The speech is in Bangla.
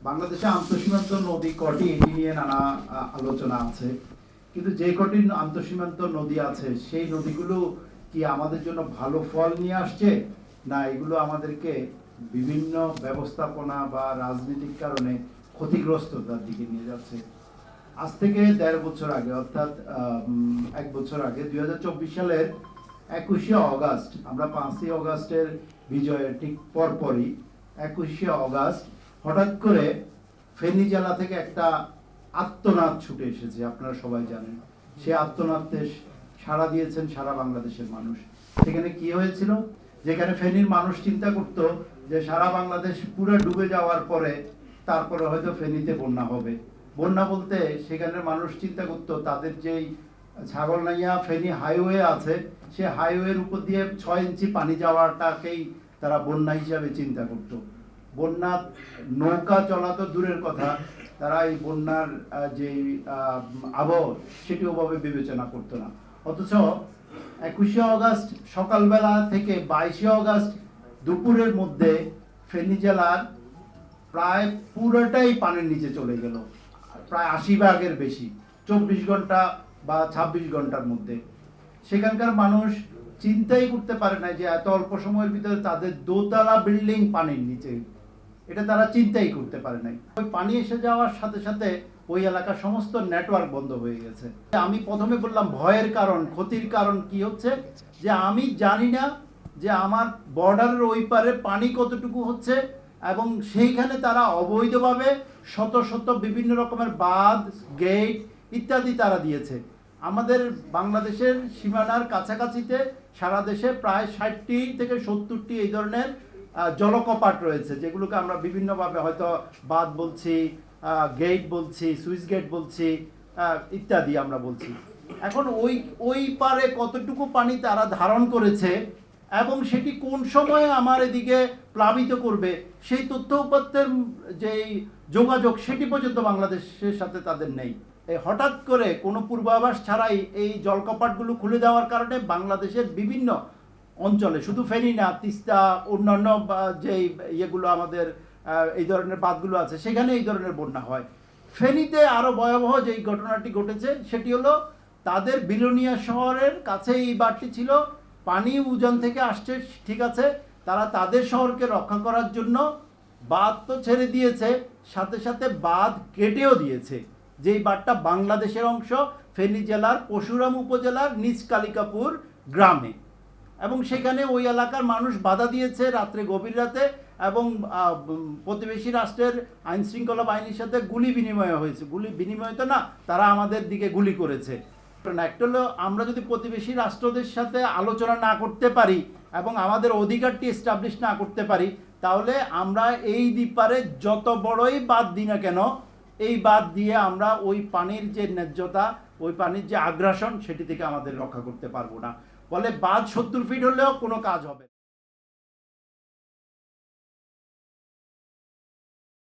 বাংলাদেশে আন্তঃসীমান্ত নদী কটি এটি নিয়ে নানা আলোচনা আছে, কিন্তু যে কটি আন্তঃসীমান্ত নদী আছে সেই নদীগুলো কি আমাদের জন্য ভালো ফল নিয়ে আসছে, না এগুলো আমাদেরকে বিভিন্ন ব্যবস্থাপনা বা রাজনৈতিক কারণে ক্ষতিগ্রস্ততার দিকে নিয়ে যাচ্ছে। আজ থেকে ১.৫ বছর আগে, অর্থাৎ ১ বছর আগে ২০২৪ সালের ২১শে অগাস্ট, আমরা ৫ই অগাস্টের বিজয়ের ঠিক পরপরই ২১শে অগাস্ট হঠাৎ করে ফেনী জেলা থেকে একটা আত্মনাদ ছুটে এসেছে। আপনারা সবাই জানেন সে আত্মনাদে সাড়া দিয়েছেন সারা বাংলাদেশের মানুষ। সেখানে কি হয়েছিল, যেখানে ফেনীর মানুষ চিন্তা করত যে সারা বাংলাদেশ পুরো ডুবে যাওয়ার পরে তারপরে হয়তো ফেনীতে বন্যা হবে। বন্যা বলতে সেখানে মানুষ চিন্তা করত তাদের যেই ছাগলনাইয়া ফেনী হাইওয়ে আছে, সে হাইওয়ের উপর দিয়ে ৬ ইঞ্চি পানি যাওয়াটাকেই তারা বন্যা হিসাবে চিন্তা করত। বন্যা নৌকা চলা তো দূরের কথা, তারা এই বন্যার যে আবহ সেটি ওভাবে বিবেচনা করতো না। অথচ ২১শে অগাস্ট সকালবেলা থেকে ২২শে অগাস্ট দুপুরের মধ্যে ফেনী জেলার প্রায় পুরোটাই পানির নিচে চলে গেল, প্রায় ৮০ ভাগের বেশি, ২৪ ঘন্টা বা ২৬ ঘন্টার মধ্যে। সেখানকার মানুষ চিন্তাই করতে পারে না যে এত অল্প সময়ের ভিতরে তাদের দোতলা বিল্ডিং পানির নিচে, এটা তারা চিন্তাই করতে পারে নাই। ওই পানি এসে যাওয়ার সাথে সাথে ওই এলাকার সমস্ত নেটওয়ার্ক বন্ধ হয়ে গেছে। আমি প্রথমে বললাম ভয়ের কারণ, ক্ষতির কারণ কি হচ্ছে, যে আমি জানি না যে আমার বর্ডারের ওই পারে পানি কতটুকু হচ্ছে, এবং সেইখানে তারা অবৈধভাবে শত শত বিভিন্ন রকমের বাঁধ, গেট ইত্যাদি তারা দিয়েছে। আমাদের বাংলাদেশের সীমানার কাছাকাছিতে সারা দেশে প্রায় ৬০টি থেকে ৭০টি এই ধরনের জলকপাট রয়েছে, যেগুলোকে আমরা বিভিন্নভাবে হয়তো বাঁধ বলছি, গেট বলছি, সুইচ গেট বলছি, ইত্যাদি আমরা বলছি। এখন ওই পারে কতটুকু পানি তারা ধারণ করেছে এবং সেটি কোন সময়ে আমার এদিকে প্লাবিত করবে সেই তথ্য উপাত্তের যেই যোগাযোগ সেটি পর্যন্ত বাংলাদেশের সাথে তাদের নেই। হঠাৎ করে কোনো পূর্বাভাস ছাড়াই এই জলকপাটগুলো খুলে দেওয়ার কারণে বাংলাদেশের বিভিন্ন অঞ্চলে, শুধু ফেনী না, তিস্তা, অন্যান্য যেই ইয়েগুলো আমাদের এই ধরনের বাঁধগুলো আছে সেখানে এই ধরনের বন্যা হয়। ফেনীতে আরও ভয়াবহ যেই ঘটনাটি ঘটেছে সেটি হলো তাদের বিলোনিয়া শহরের কাছে এই বাঁধটি ছিল, পানি উজান থেকে আসছে ঠিক আছে, তারা তাদের শহরকে রক্ষা করার জন্য বাঁধ তো ছেড়ে দিয়েছে, সাথে সাথে বাঁধ কেটেও দিয়েছে। যেই বাঁধটা বাংলাদেশের অংশ, ফেনী জেলার পরশুরাম উপজেলার নিচ কালিকাপুর গ্রামে, এবং সেখানে ওই এলাকার মানুষ বাধা দিয়েছে রাত্রে, গভীর রাতে, এবং প্রতিবেশী রাষ্ট্রের আইন শৃঙ্খলা বাহিনীর সাথে গুলি বিনিময় হয়েছে। গুলি বিনিময় তো না, তারা আমাদের দিকে গুলি করেছে। একটা হলো আমরা যদি প্রতিবেশী রাষ্ট্রদের সাথে আলোচনা না করতে পারি এবং আমাদের অধিকারটি এস্টাবলিশ না করতে পারি, তাহলে আমরা এই দ্বীপারে যত বড়ই বাদ দিই না কেন, এই বাদ দিয়ে আমরা ওই পানির যে ন্যায্যতা, ওই পানির যে আগ্রাসন সেটি থেকে আমাদের রক্ষা করতে পারবো না। ফলে বাঁধ ৭০ ফিট হলেও কোনো কাজ হবে।